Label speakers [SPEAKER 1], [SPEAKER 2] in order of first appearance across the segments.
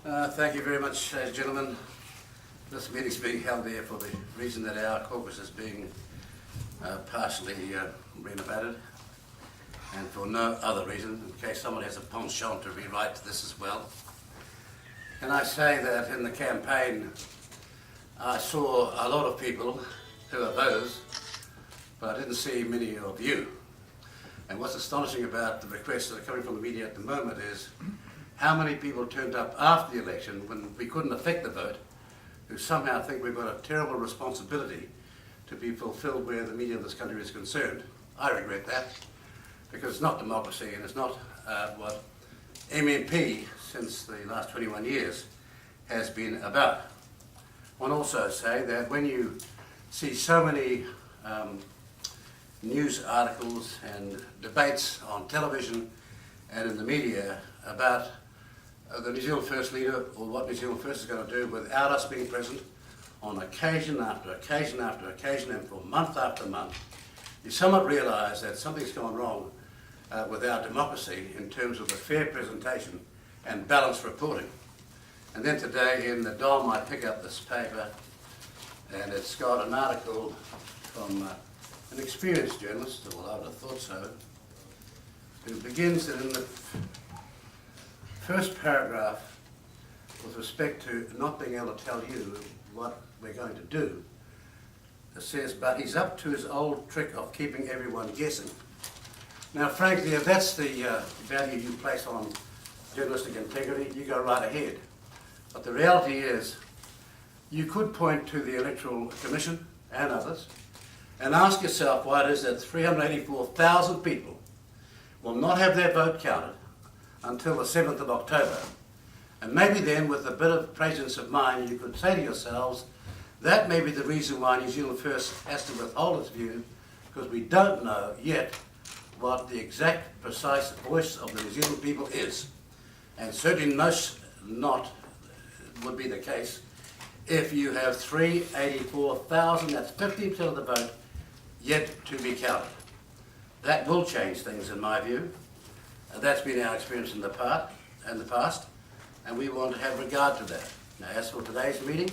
[SPEAKER 1] Thank you very much, gentlemen. This meeting is being held here for the reason that our caucus is being partially renovated, and for no other reason, in case someone has a penchant to rewrite this as well. Can I say that in the campaign I saw a lot of people who are voters, but I didn't see many of you. And what's astonishing about the requests that are coming from the media at the moment is how many people turned up after the election when we couldn't affect the vote, who somehow think we've got a terrible responsibility to be fulfilled where the media of this country is concerned. I regret that, because it's not democracy and it's not what MMP since the last 21 years has been about. I want to also say that when you see so many news articles and debates on television and in the media about the New Zealand First leader or what New Zealand First is going to do without us being present on occasion after occasion after occasion and for month after month, you somewhat realise that something's gone wrong with our democracy in terms of the fair presentation and balanced reporting. And then today in the Dom I pick up this paper and it's got an article from an experienced journalist, or I would have thought so, who begins in the first paragraph with respect to not being able to tell you what we're going to do. It says, but he's up to his old trick of keeping everyone guessing. Now frankly, if that's the value you place on journalistic integrity, you go right ahead. But the reality is, you could point to the Electoral Commission and others and ask yourself why it is that 384,000 people will not have their vote counted until the 7th of October. And maybe then, with a bit of presence of mind, you could say to yourselves, that may be the reason why New Zealand First has to withhold its view, because we don't know yet what the exact, precise voice of the New Zealand people is. And certainly most not would be the case if you have 384,000, that's 15% of the vote, yet to be counted. That will change things in my view. That's been our experience in the past, and we want to have regard to that. Now, as for today's meeting,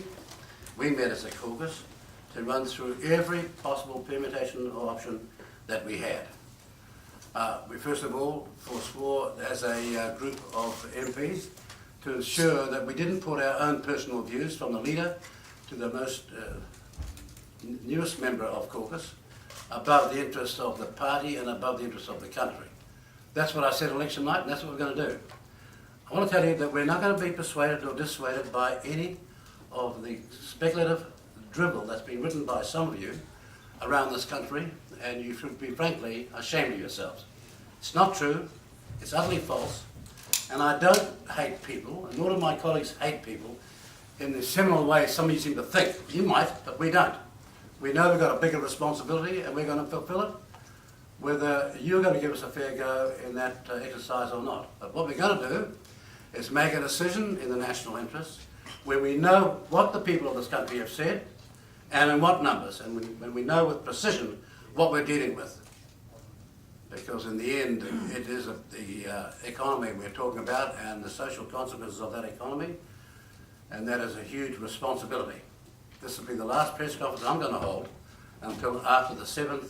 [SPEAKER 1] we met as a caucus to run through every possible permutation or option that we had. We first of all forswore as a group of MPs to ensure that we didn't put our own personal views from the leader to the most newest member of caucus above the interests of the party and above the interests of the country. That's what I said election night, and that's what we're going to do. I want to tell you that we're not going to be persuaded or dissuaded by any of the speculative drivel that's been written by some of you around this country, and you should be frankly ashamed of yourselves. It's not true, it's utterly false, and I don't hate people, and nor do my colleagues hate people in the seminal way some of you seem to think. You might, but we don't. We know we've got a bigger responsibility and we're going to fulfill it, whether you're going to give us a fair go in that exercise or not. But what we're going to do is make a decision in the national interest where we know what the people of this country have said and in what numbers, and when we know with precision what we're dealing with. Because in the end, it is the economy we're talking about and the social consequences of that economy, and that is a huge responsibility. This will be the last press conference I'm going to hold until after the 7th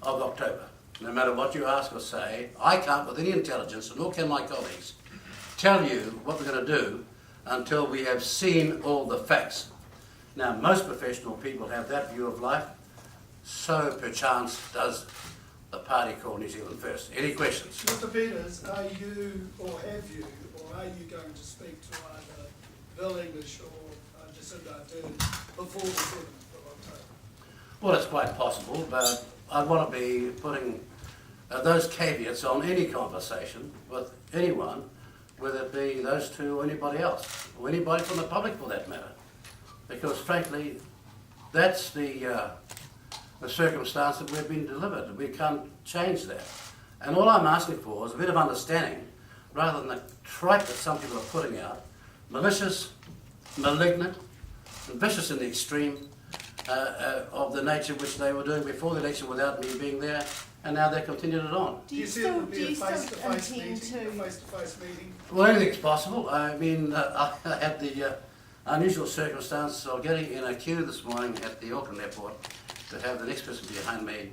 [SPEAKER 1] of October. No matter what you ask or say, I can't with any intelligence, nor can my colleagues, tell you what we're going to do until we have seen all the facts. Now, most professional people have that view of life, so perchance does the party called New Zealand First. Any questions?
[SPEAKER 2] Mr. Peters, are you, or have you, or are you going to speak to either Bill English or Jacinda Ardern before the 7th of October?
[SPEAKER 1] Well, it's quite possible, but I want to be putting those caveats on any conversation with anyone, whether it be those two or anybody else, or anybody from the public for that matter. Because frankly, that's the circumstance that we've been delivered. We can't change that. And all I'm asking for is a bit of understanding, rather than the tripe that some people are putting out, malicious, malignant, and vicious in the extreme, of the nature which they were doing before the election without me being there and now they've continued it on.
[SPEAKER 2] Do you see it would be a face-to-face meeting?
[SPEAKER 1] Well, anything's possible. I mean, I had the unusual circumstance of getting in a queue this morning at the Auckland airport to have the next person behind me,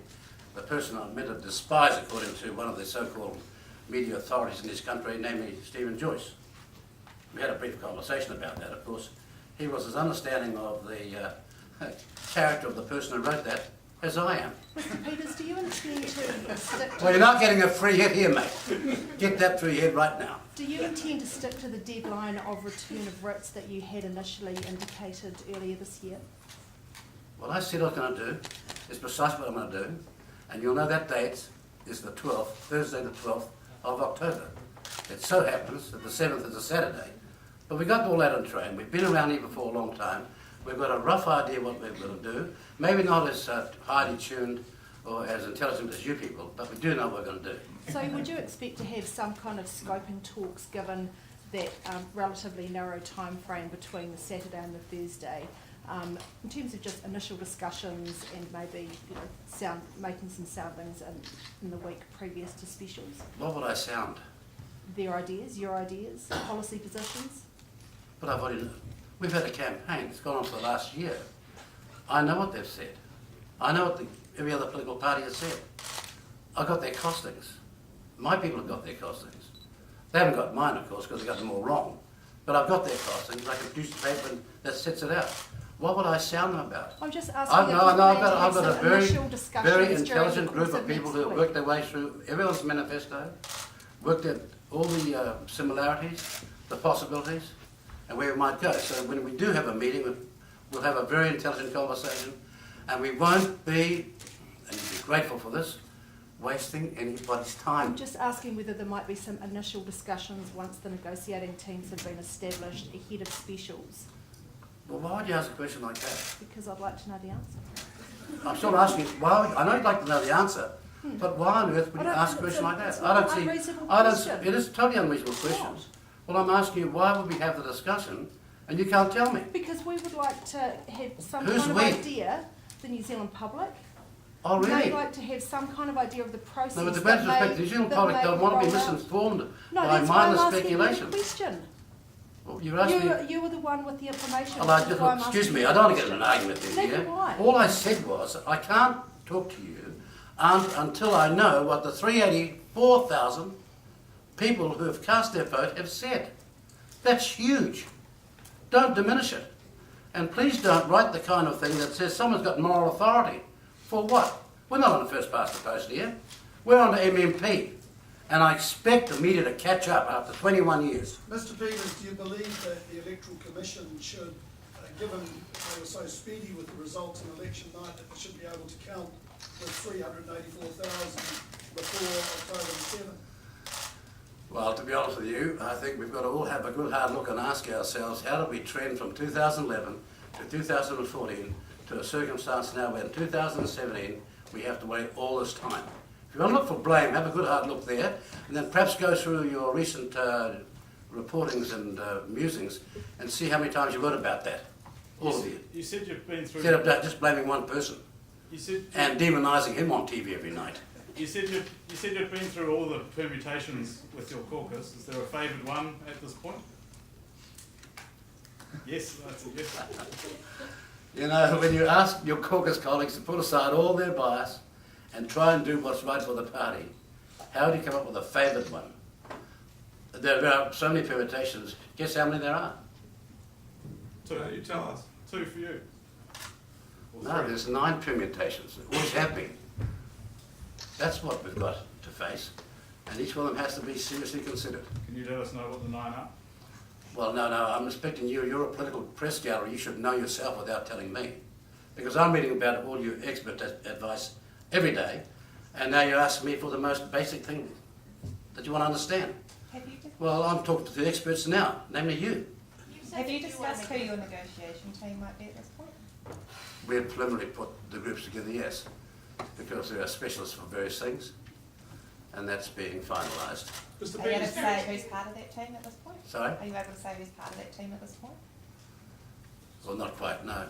[SPEAKER 1] the person I'm meant to despise according to one of the so-called media authorities in this country, namely Stephen Joyce. We had a brief conversation about that, of course. He was as understanding of the character of the person who wrote that as I am.
[SPEAKER 3] Mr Peters, do you intend to stick to...
[SPEAKER 1] Well, you're not getting a free hit here, mate. Get that free hit right now.
[SPEAKER 3] Do you intend to stick to the deadline of return of writs that you had initially indicated earlier this year?
[SPEAKER 1] What I said I was going to do is precisely what I'm going to do, and you'll know that date is the 12th, Thursday the 12th of October. It so happens that the 7th is a Saturday, but we got all that on train. We've been around here for a long time. We've got a rough idea what we're going to do. Maybe not as highly tuned or as intelligent as you people, but we do know what we're going to do.
[SPEAKER 3] So would you expect to have some kind of scoping talks given that relatively narrow time frame between the Saturday and the Thursday, in terms of just initial discussions and maybe making some soundings in the week previous to specials?
[SPEAKER 1] What would I sound?
[SPEAKER 3] Their ideas, your ideas, policy positions?
[SPEAKER 1] But we've had a campaign that's gone on for the last year. I know what they've said. I know what every other political party has said. I've got their costings. My people have got their costings. They haven't got mine, of course, because they got them all wrong. But I've got their costings. I can produce a paper that sets it out. What would I sound them about?
[SPEAKER 3] I'm just asking.
[SPEAKER 1] I've got a very intelligent group of people who have worked their way through everyone's manifesto, worked at all the similarities, the possibilities, and where we might go. So when we do have a meeting, we'll have a very intelligent conversation, and we won't be, and you'll be grateful for this, wasting anybody's time.
[SPEAKER 3] I'm just asking whether there might be some initial discussions once the negotiating teams have been established ahead of specials.
[SPEAKER 1] Well, why would you ask a question like that?
[SPEAKER 3] Because I'd like to know the answer.
[SPEAKER 1] I'm still asking, why? I know you'd like to know the answer, but why on earth would you ask a question like that? It is a totally unreasonable question.
[SPEAKER 3] What?
[SPEAKER 1] Well, I'm asking you, why would we have the discussion, and you can't tell me?
[SPEAKER 3] Because we would like to have some
[SPEAKER 1] Who's
[SPEAKER 3] kind of
[SPEAKER 1] we?
[SPEAKER 3] idea, the New Zealand public.
[SPEAKER 1] Oh, really?
[SPEAKER 3] We'd like to have some kind of idea of the process.
[SPEAKER 1] No, but the greatest respect, the New Zealand public don't want to be misinformed by mindless speculation.
[SPEAKER 3] Question.
[SPEAKER 1] Well, you're asking
[SPEAKER 3] You were the one with the information.
[SPEAKER 1] Well, excuse me, I don't want to get in an argument with you.
[SPEAKER 3] Neither do I.
[SPEAKER 1] All I said was, I can't talk to you until I know what the 384,000 people who have cast their vote have said. That's huge. Don't diminish it. And please don't write the kind of thing that says someone's got moral authority. For what? We're not on the first past the post here. We're on the MMP. And I expect the media to catch up after 21 years.
[SPEAKER 2] Mr Peters, do you believe that the Electoral Commission should, given they were so speedy with the results on election night, that they should be able to count the 384,000 before October the 7th?
[SPEAKER 1] Well, to be honest with you, I think we've got to all have a good hard look and ask ourselves, how did we trend from 2011 to 2014 to a circumstance now where in 2017 we have to wait all this time? If you want to look for blame, have a good hard look there, and then perhaps go through your recent reportings and musings and see how many times you wrote about that. All of you.
[SPEAKER 4] You said you've been through...
[SPEAKER 1] Instead of just blaming one person and demonising him on TV every night.
[SPEAKER 4] You said you've been through all the permutations with your caucus. Is there a favoured one at this point? Yes, that's a yes.
[SPEAKER 1] You know, when you ask your caucus colleagues to put aside all their bias and try and do what's right for the party, how do you come up with a favoured one? There are so many permutations. Guess how many there are?
[SPEAKER 4] Two. You tell us. Two for you. Or
[SPEAKER 1] No,
[SPEAKER 4] three.
[SPEAKER 1] there's 9 permutations. There always have been. That's what we've got to face. And each one of them has to be seriously considered.
[SPEAKER 4] Can you let us know what the 9 are?
[SPEAKER 1] Well, no, I'm respecting you. You're a political press gallery. You should know yourself without telling me. Because I'm reading about all your expert advice every day, and now you're asking me for the most basic thing that you want to understand. Well, I'm talking to the experts now, namely you.
[SPEAKER 5] Have you discussed who your negotiation team might be at this point?
[SPEAKER 1] We've preliminarily put the groups together, yes, because there are specialists for various things, and that's being finalised.
[SPEAKER 2] Mr
[SPEAKER 5] Are you able
[SPEAKER 2] Peters,
[SPEAKER 5] to say who's part of that team at this point?
[SPEAKER 1] Sorry?
[SPEAKER 5] Are you able to say who's part of that team at this point?
[SPEAKER 1] Well, not quite, no.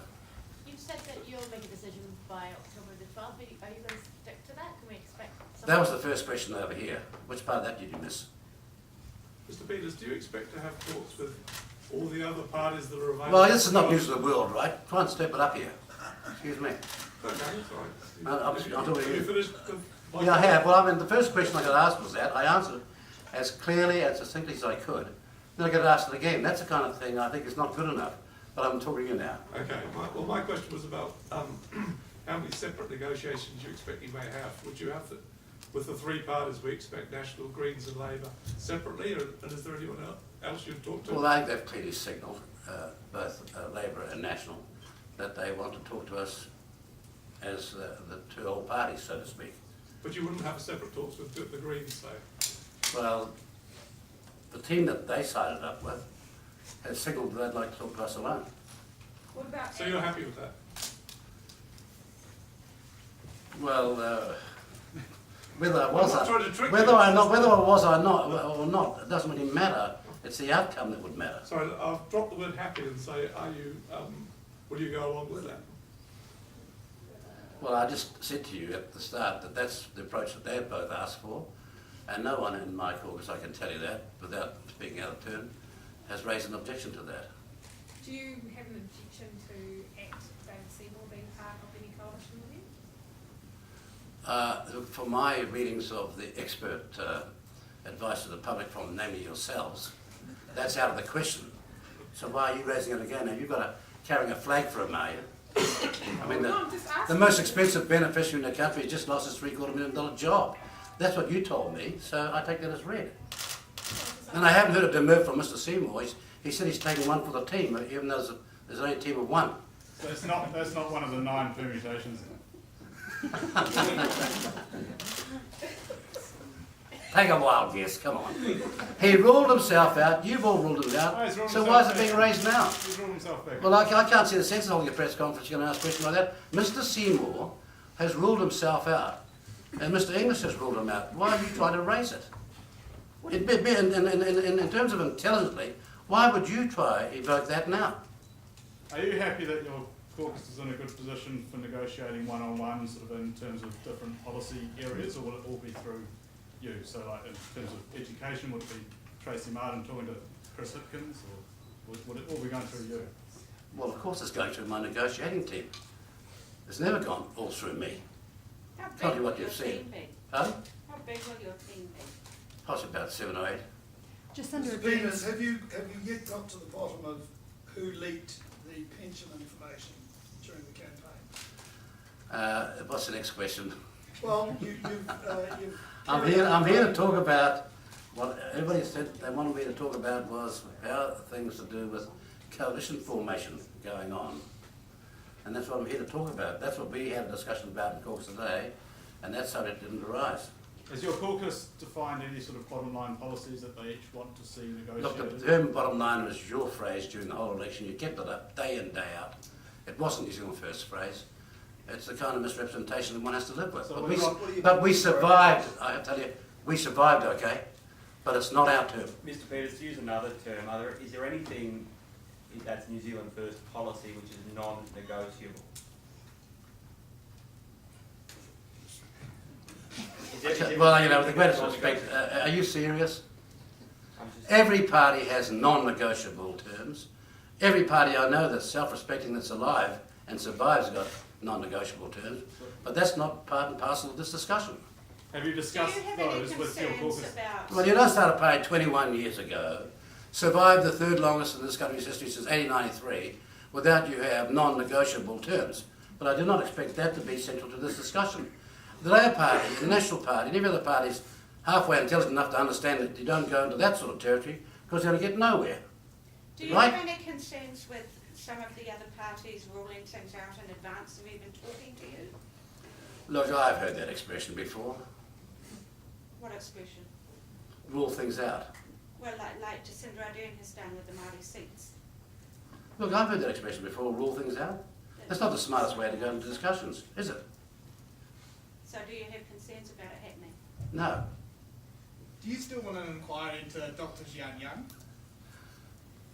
[SPEAKER 6] You've said that you'll make a decision by October the 12th. Are you going to stick to that? Can we expect
[SPEAKER 1] That was the first question over here. Which part of that did you miss?
[SPEAKER 6] Mr. Peters, do you expect to have talks with all the other parties that are available?
[SPEAKER 1] Well, this is not news of the world, right? Try and step it up here. Excuse me.
[SPEAKER 6] Okay, sorry.
[SPEAKER 1] I'm talking to
[SPEAKER 6] Have you
[SPEAKER 1] you.
[SPEAKER 6] finished?
[SPEAKER 1] Yeah, I have. Well, I mean, the first question I got asked was that. I answered as clearly and succinctly as I could. Then I got asked it again. That's the kind of thing I think is not good enough. But I'm talking to you now.
[SPEAKER 6] Okay, my question was about how many separate negotiations you expect you may have. Would you have with the three parties we expect, National, Greens and Labour, separately, and is there anyone else you'd talk to?
[SPEAKER 1] Well, I think they've clearly signalled, both Labour and National, that they want to talk to us as the two old parties, so to speak.
[SPEAKER 6] But you wouldn't have separate talks with the Greens, say?
[SPEAKER 1] Well, the team that they sided up with has signalled that they'd like to talk to us alone.
[SPEAKER 5] What about?
[SPEAKER 6] So you're happy with that?
[SPEAKER 1] Well, whether I was,
[SPEAKER 6] I'm not trying to trick
[SPEAKER 1] whether
[SPEAKER 6] you.
[SPEAKER 1] I not, whether I was or not, it doesn't really matter. It's the outcome that would matter.
[SPEAKER 6] Sorry, I'll drop the word happy and say, will you go along with that?
[SPEAKER 1] Well, I just said to you at the start that that's the approach that they've both asked for, and no one in my caucus, I can tell you that, without speaking out of turn, has raised an objection to that.
[SPEAKER 7] Do you have an objection to David Seymour being part of any coalition with you?
[SPEAKER 1] For my readings of the expert advice to the public from namely yourselves, that's out of the question. So why are you raising it again? Have you got carrying a flag for him, are you? I mean,
[SPEAKER 7] No, I'm just
[SPEAKER 1] the
[SPEAKER 7] asking.
[SPEAKER 1] most expensive beneficiary in the country just lost his $750,000 job. That's what you told me, so I take that as read. And I haven't heard a demur from Mr. Seymour. He said he's taking one for the team, even though there's only a team of one.
[SPEAKER 4] So that's not one of the 9 permutations.
[SPEAKER 1] Take a wild guess, come on. He ruled himself out, you've all ruled him
[SPEAKER 4] No,
[SPEAKER 1] out,
[SPEAKER 4] he's ruled
[SPEAKER 1] so why is it
[SPEAKER 4] himself
[SPEAKER 1] being
[SPEAKER 4] out.
[SPEAKER 1] raised now?
[SPEAKER 4] He's ruled himself back.
[SPEAKER 1] Well, I can't see the sense of holding a press conference, you're going to ask a question like that. Mr. Seymour has ruled himself out, and Mr. English has ruled him out. Why are you trying to raise it? In terms of intelligently, why would you try evoke that now?
[SPEAKER 4] Are you happy that your caucus is in a good position for negotiating one-on-one, sort of in terms of different policy areas, or will it all be through you? So, like in terms of education, would it be Tracy Martin talking to Chris Hipkins, or would it all be going through you?
[SPEAKER 1] Well, of course it's going through my negotiating team. It's never gone all through me.
[SPEAKER 7] How
[SPEAKER 1] Tell
[SPEAKER 7] big
[SPEAKER 1] you what
[SPEAKER 7] will your
[SPEAKER 1] you've seen.
[SPEAKER 7] team be?
[SPEAKER 1] Huh?
[SPEAKER 7] How big will your team be?
[SPEAKER 1] Possibly about 7 or 8.
[SPEAKER 3] Just under a
[SPEAKER 2] Mr.
[SPEAKER 3] billion.
[SPEAKER 2] Peters, have you yet got to the bottom of who leaked the pension information during the campaign?
[SPEAKER 1] What's the next question?
[SPEAKER 2] Well, you've
[SPEAKER 1] I'm here to talk about what everybody said they wanted me to talk about was how things to do with coalition formation going on. And that's what I'm here to talk about. That's what we had a discussion about in caucus today, and that subject didn't arise.
[SPEAKER 4] Has your caucus defined any sort of bottom line policies that they each want to see
[SPEAKER 1] Look,
[SPEAKER 4] negotiated?
[SPEAKER 1] the term bottom line was your phrase during the whole election. You kept it up day in, day out. It wasn't New Zealand First phrase. It's the kind of misrepresentation that one has to live with.
[SPEAKER 4] So
[SPEAKER 1] But
[SPEAKER 4] what
[SPEAKER 1] we,
[SPEAKER 4] do you-
[SPEAKER 1] but we survived, I tell you, we survived okay, but it's not our term.
[SPEAKER 8] Mr. Peters, to use another term, is there anything that's New Zealand First policy which is non-negotiable?
[SPEAKER 1] Well, you know, with the greatest respect, are you serious? Every party has non-negotiable terms. Every party I know that's self-respecting, that's alive and survives, has got non-negotiable terms. But that's not part and parcel of this discussion.
[SPEAKER 4] Have you
[SPEAKER 7] Do
[SPEAKER 4] discussed
[SPEAKER 7] you have any
[SPEAKER 4] those with your
[SPEAKER 7] concerns
[SPEAKER 4] caucus?
[SPEAKER 7] about?
[SPEAKER 1] Well, you know, I started paying 21 years ago, survived the third longest in this country's history since 1893, without you have non-negotiable terms. But I do not expect that to be central to this discussion. The Labour Party, the National Party, and every other party is halfway intelligent enough to understand that you don't go into that sort of territory because you're going to get nowhere.
[SPEAKER 7] Do you
[SPEAKER 1] Right.
[SPEAKER 7] have any concerns with some of the other parties ruling things out in advance of even talking to you?
[SPEAKER 1] Look, I've heard that expression before.
[SPEAKER 7] What expression?
[SPEAKER 1] Rule things out.
[SPEAKER 7] Well, like Jacinda Ardern has done with the Māori seats.
[SPEAKER 1] Look, I've heard that expression before, rule things out. That's not the smartest way to go into discussions, is it?
[SPEAKER 7] So do you have concerns about it happening?
[SPEAKER 1] No.
[SPEAKER 9] Do you still want an inquiry into Dr. Jian Yang?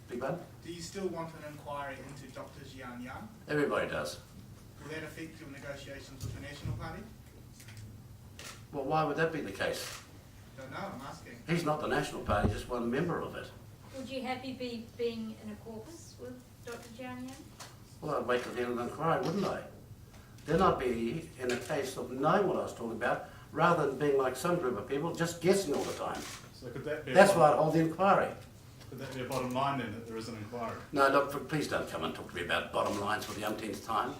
[SPEAKER 1] Big one?
[SPEAKER 9] Do you still want an inquiry into Dr. Jian Yang?
[SPEAKER 1] Everybody does.
[SPEAKER 9] Will that affect your negotiations with the National Party?
[SPEAKER 1] Well, why would that be the case?
[SPEAKER 9] Don't know, I'm asking.
[SPEAKER 1] He's not the National Party, just one member of it.
[SPEAKER 10] Would you happy being in a caucus with Dr. Gianni?
[SPEAKER 1] Well, I'd wait till the end of the inquiry, wouldn't I? Then I'd be in a case of knowing what I was talking about, rather than being like some group of people, just guessing all the time.
[SPEAKER 4] So could that be?
[SPEAKER 1] That's why I'd hold the inquiry.
[SPEAKER 4] Could that be a bottom line then, that there is an inquiry?
[SPEAKER 1] No, look, please don't come and talk to me about bottom lines for the umpteenth time.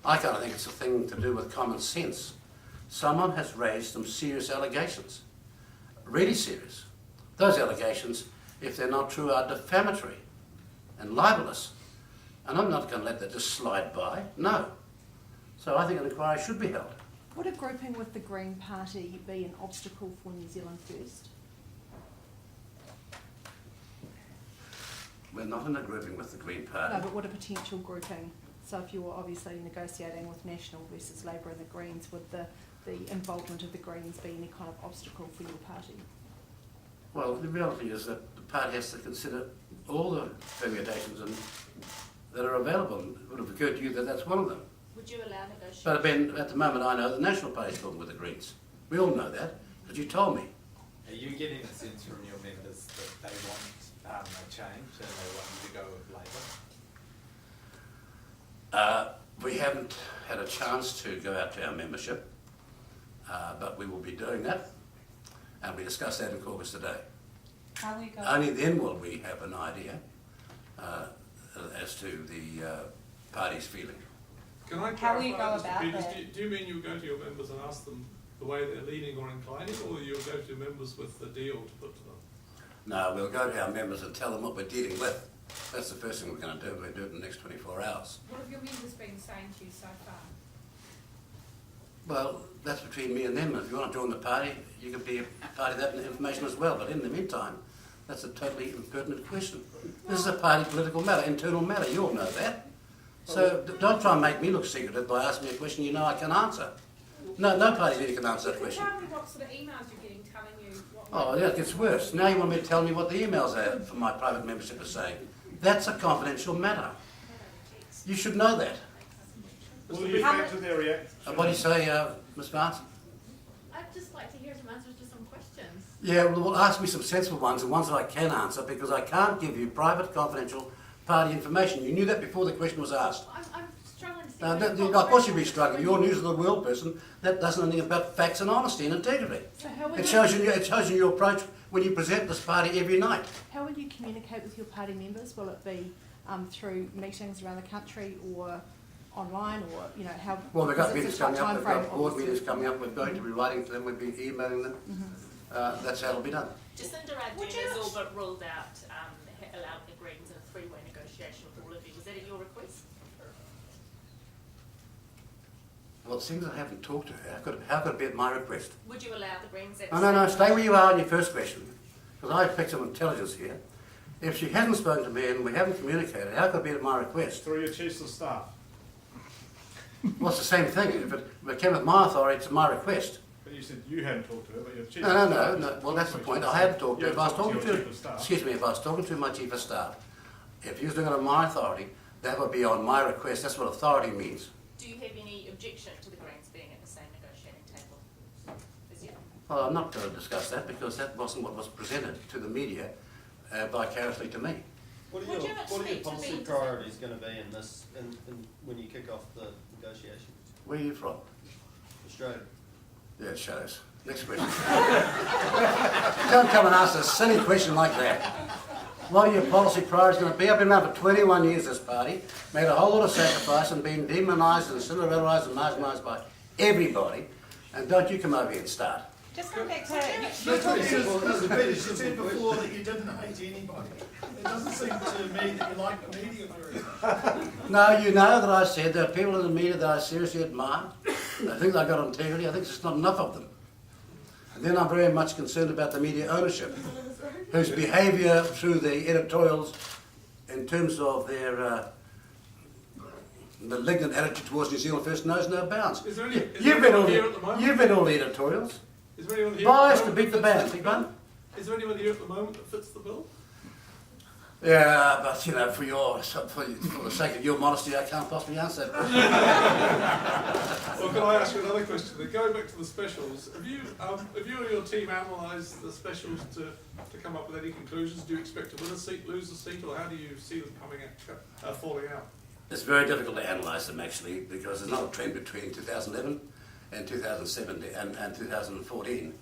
[SPEAKER 1] I kind of think it's a thing to do with common sense. Someone has raised some serious allegations, really serious. Those allegations, if they're not true, are defamatory and libelous. And I'm not going to let that just slide by, no. So I think an inquiry should be held.
[SPEAKER 3] Would a grouping with the Green Party be an obstacle for New Zealand First?
[SPEAKER 1] We're not in a grouping with the Green Party.
[SPEAKER 3] No, but would a potential grouping, so if you were obviously negotiating with National versus Labour and the Greens, would the involvement of the Greens be any kind of obstacle for your party?
[SPEAKER 1] Well, the reality is that the party has to consider all the permutations that are available. It would have occurred to you that that's one of them.
[SPEAKER 10] Would you allow negotiation?
[SPEAKER 1] But at the moment I know the National Party is talking with the Greens. We all know that, because you told me.
[SPEAKER 11] Are you getting a sense from your members that they want a change and they want you to go with Labour?
[SPEAKER 1] We haven't had a chance to go out to our membership, but we will be doing that, and we discussed that in caucus today.
[SPEAKER 5] How we go?
[SPEAKER 1] Only then will we have an idea as to the party's feeling.
[SPEAKER 6] Can I
[SPEAKER 5] How will you
[SPEAKER 6] clarify,
[SPEAKER 5] go
[SPEAKER 6] Mr.
[SPEAKER 5] about
[SPEAKER 6] Peters,
[SPEAKER 5] that?
[SPEAKER 6] do you mean you'll go to your members and ask them the way they're leaning or inclining, or you'll go to your members with the deal to put to them?
[SPEAKER 1] No, we'll go to our members and tell them what we're dealing with. That's the first thing we're going to do. We'll do it in the next 24 hours.
[SPEAKER 10] What have your members been saying to you so far?
[SPEAKER 1] Well, that's between me and them. If you want to join the party, you can be a part of that information as well. But in the meantime, that's a totally impertinent question. This is a party political matter, internal matter. You all know that. So don't try and make me look secretive by asking me a question you know I can answer. No party leader can answer that question.
[SPEAKER 10] Tell me what sort of emails you're getting telling you what...
[SPEAKER 1] Oh, yeah, it gets worse. Now you want me to tell me what the emails are for my private membership are saying. That's a confidential matter. You should know that.
[SPEAKER 4] Will the effect of their reaction?
[SPEAKER 1] What do you say, Ms. Barnes?
[SPEAKER 10] I'd just like to hear some answers to some questions.
[SPEAKER 1] Yeah, well, ask me some sensible ones and ones that I can answer, because I can't give you private, confidential party information. You knew that before the question was asked.
[SPEAKER 10] I'm struggling to see...
[SPEAKER 1] Now,
[SPEAKER 10] where you've
[SPEAKER 1] of
[SPEAKER 10] got
[SPEAKER 1] course you'd be
[SPEAKER 10] questions
[SPEAKER 1] struggling.
[SPEAKER 10] from.
[SPEAKER 1] You're a news of the world person. That doesn't know anything about facts and honesty and integrity.
[SPEAKER 3] So how will
[SPEAKER 1] It shows you your approach when you present this party every night.
[SPEAKER 3] How will you communicate with your party members? Will it be through meetings around the country or online, or how?
[SPEAKER 1] Well, we've got
[SPEAKER 3] because
[SPEAKER 1] meetings
[SPEAKER 3] it's a tight
[SPEAKER 1] coming up, we've
[SPEAKER 3] timeframe,
[SPEAKER 1] got board
[SPEAKER 3] obviously.
[SPEAKER 1] meetings coming up, we're going to be writing to them, we'll be emailing them. That's how it'll be done.
[SPEAKER 10] Jacinda
[SPEAKER 7] Would
[SPEAKER 10] Ardern
[SPEAKER 7] you
[SPEAKER 10] has
[SPEAKER 7] not-
[SPEAKER 10] all but ruled out allowing the Greens in a three-way negotiation with all of you. Was that at your request?
[SPEAKER 1] Well, it seems I haven't talked to her. How could it be at my request?
[SPEAKER 10] Would you allow the Greens at
[SPEAKER 1] No, stay where you are on your first question, because I expect some intelligence here. If she hasn't spoken to me and we haven't communicated, how could it be at my request?
[SPEAKER 4] Through your chiefs of staff.
[SPEAKER 1] Well, it's the same thing. If it came with my authority, it's at my request.
[SPEAKER 4] But you said you hadn't talked to her, but your chief
[SPEAKER 1] No. Well, that's the point. I hadn't talked to her. If I was talking
[SPEAKER 4] your chief of staff.
[SPEAKER 1] excuse me, if I was talking to my chief of staff, if he was doing it on my authority, that would be on my request. That's what authority means.
[SPEAKER 10] Do you have any objection to the Greens being at the same negotiating table as you?
[SPEAKER 1] Well, I'm not going to discuss that because that wasn't what was presented to the media vicariously to me.
[SPEAKER 12] What
[SPEAKER 10] Would
[SPEAKER 12] are
[SPEAKER 10] you
[SPEAKER 12] your,
[SPEAKER 10] not
[SPEAKER 12] what are your
[SPEAKER 10] speak to
[SPEAKER 12] policy
[SPEAKER 10] me?
[SPEAKER 12] priorities going to be in this, when you kick off the negotiations?
[SPEAKER 1] Where are you from?
[SPEAKER 12] Australia.
[SPEAKER 1] Yeah, it shows. Next question. Don't come and ask a silly question like that. What are your policy priorities going to be? I've been around for 21 years, this party, made a whole lot of sacrifice and been demonised and Cinderellaised and marginalised by everybody. And don't you come over here and start.
[SPEAKER 5] Just come back to
[SPEAKER 2] Mr. Peters, you said before that you didn't hate anybody. It doesn't seem to me that you like the media very much.
[SPEAKER 1] No, you know that I said there are people in the media that I seriously admire. I think they've got integrity. I think there's not enough of them. And then I'm very much concerned about the media ownership, whose behaviour through the editorials in terms of their malignant attitude towards New Zealand First knows no bounds.
[SPEAKER 6] Is there any,
[SPEAKER 1] You've read all
[SPEAKER 6] here at the moment?
[SPEAKER 1] you've read all the editorials.
[SPEAKER 6] Is there anyone here?
[SPEAKER 1] Biased
[SPEAKER 6] at
[SPEAKER 1] to
[SPEAKER 6] the
[SPEAKER 1] beat the
[SPEAKER 6] moment that
[SPEAKER 1] band.
[SPEAKER 6] fits
[SPEAKER 1] Big one.
[SPEAKER 6] Is there anyone here at the moment that fits the bill?
[SPEAKER 1] Yeah, but you know, for the sake of your modesty, I can't possibly answer that question.
[SPEAKER 6] Well, can I ask you another question? Then going back to the specials, have you or your team analysed the specials to come up with any conclusions? Do you expect to win a seat, lose a seat, or how do you see them falling out?
[SPEAKER 1] It's very difficult to analyse them actually, because there's not a trend between 2011 and 2017 and 2014.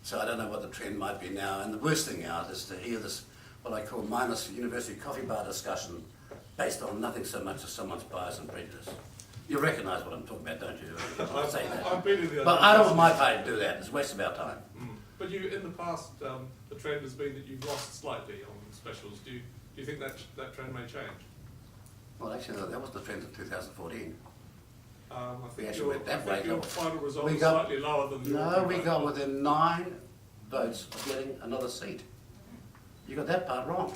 [SPEAKER 1] So I don't know what the trend might be now. And the worst thing out is to hear this, what I call mindless university coffee bar discussion based on nothing so much as someone's bias and prejudice. You recognise what I'm talking about, don't you? I'll say that.
[SPEAKER 6] I've been in the
[SPEAKER 1] But I don't want my party to do that. It's a waste of our time.
[SPEAKER 6] But you, in the past, the trend has been that you've lost slightly on specials. Do you think that trend may change?
[SPEAKER 1] Well, actually, that was the trend in 2014.
[SPEAKER 6] I
[SPEAKER 1] We
[SPEAKER 6] think
[SPEAKER 1] actually
[SPEAKER 6] your,
[SPEAKER 1] went that
[SPEAKER 6] I think
[SPEAKER 1] way.
[SPEAKER 6] your final result
[SPEAKER 1] We
[SPEAKER 6] was
[SPEAKER 1] got-
[SPEAKER 6] slightly lower than
[SPEAKER 1] No, we got within 9 votes of getting another seat. You got that part wrong.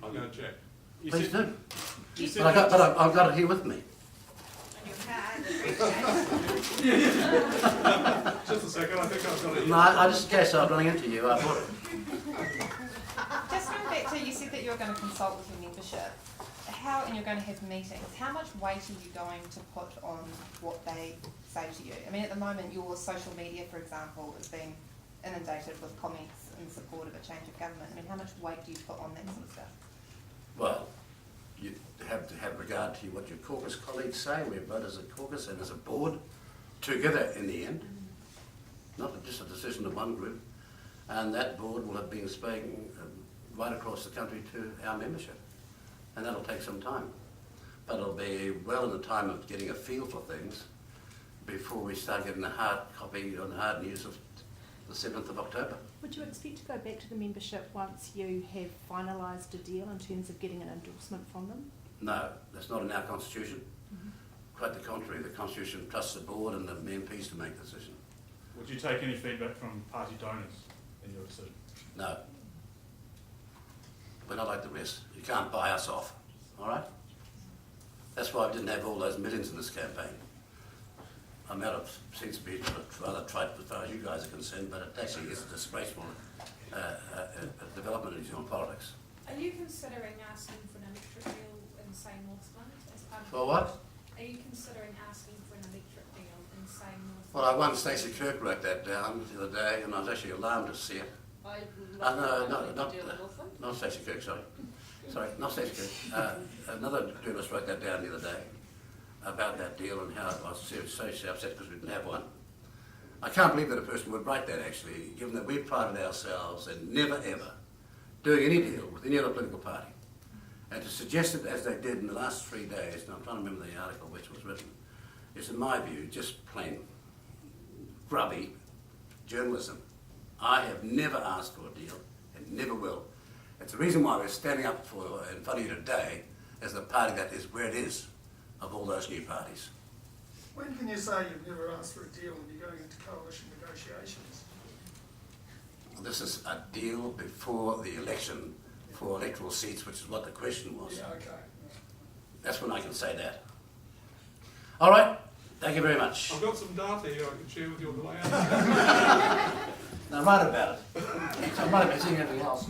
[SPEAKER 6] I'm going to check.
[SPEAKER 4] You
[SPEAKER 1] Please
[SPEAKER 4] said-
[SPEAKER 1] do.
[SPEAKER 4] you said
[SPEAKER 1] But I've got it here with me.
[SPEAKER 7] And your card, the briefcase.
[SPEAKER 6] Just a second, I think I've got it.
[SPEAKER 1] No, I just in case I was running into you, I bought it.
[SPEAKER 5] Just going back to, you said that you're going to consult with your membership. And you're going to have meetings. How much weight are you going to put on what they say to you? I mean, at the moment, your social media, for example, is being inundated with comments in support of a change of government. I mean, how much weight do you put on that sort of stuff?
[SPEAKER 1] Well, you have to have regard to what your caucus colleagues say. We vote as a caucus and as a board together in the end, not just a decision of one group. And that board will have been spoken right across the country to our membership. And that'll take some time. But it'll be well in the time of getting a feel for things before we start getting a hard copy on hard news of the 7th of October.
[SPEAKER 3] Would you expect to go back to the membership once you have finalised a deal in terms of getting an endorsement from them?
[SPEAKER 1] No, that's not in our constitution. Quite the contrary, the constitution trusts the board and the MPs to make the decision.
[SPEAKER 4] Would you take any feedback from party donors in your decision?
[SPEAKER 1] No. We're not like the rest. You can't buy us off, all right? That's why we didn't have all those millions in this campaign. I mean, it seems to be rather trite as far as you guys are concerned, but it actually is a disgraceful development in New Zealand politics.
[SPEAKER 10] Are you considering asking for an electric deal in, say, Northland as part of...
[SPEAKER 1] For what?
[SPEAKER 10] Are you considering asking for an electric deal in, say, Northland?
[SPEAKER 1] Well, I won Stacey Kirk wrote that down the other day, and I was actually alarmed to see it. Not Stacey Kirk, sorry. Sorry, not Stacey Kirk. Another journalist wrote that down the other day about that deal and how I was so upset because we didn't have one. I can't believe that a person would write that actually, given that we prided ourselves in never ever doing any deal with any other political party. And to suggest it as they did in the last 3 days, and I'm trying to remember the article which was written, is in my view just plain grubby journalism. I have never asked for a deal and never will. It's the reason why we're standing up in front of you today as the party that is where it is of all those new parties.
[SPEAKER 2] When can you say you've never asked for a deal and you're going into coalition negotiations?
[SPEAKER 1] This is a deal before the election for electoral seats, which is what the question was.
[SPEAKER 2] Yeah, okay.
[SPEAKER 1] That's when I can say that. All right, thank you very much.
[SPEAKER 6] I've got some data here I can share with you on the way out.
[SPEAKER 1] Now write about it. So I might have been seeing everything else.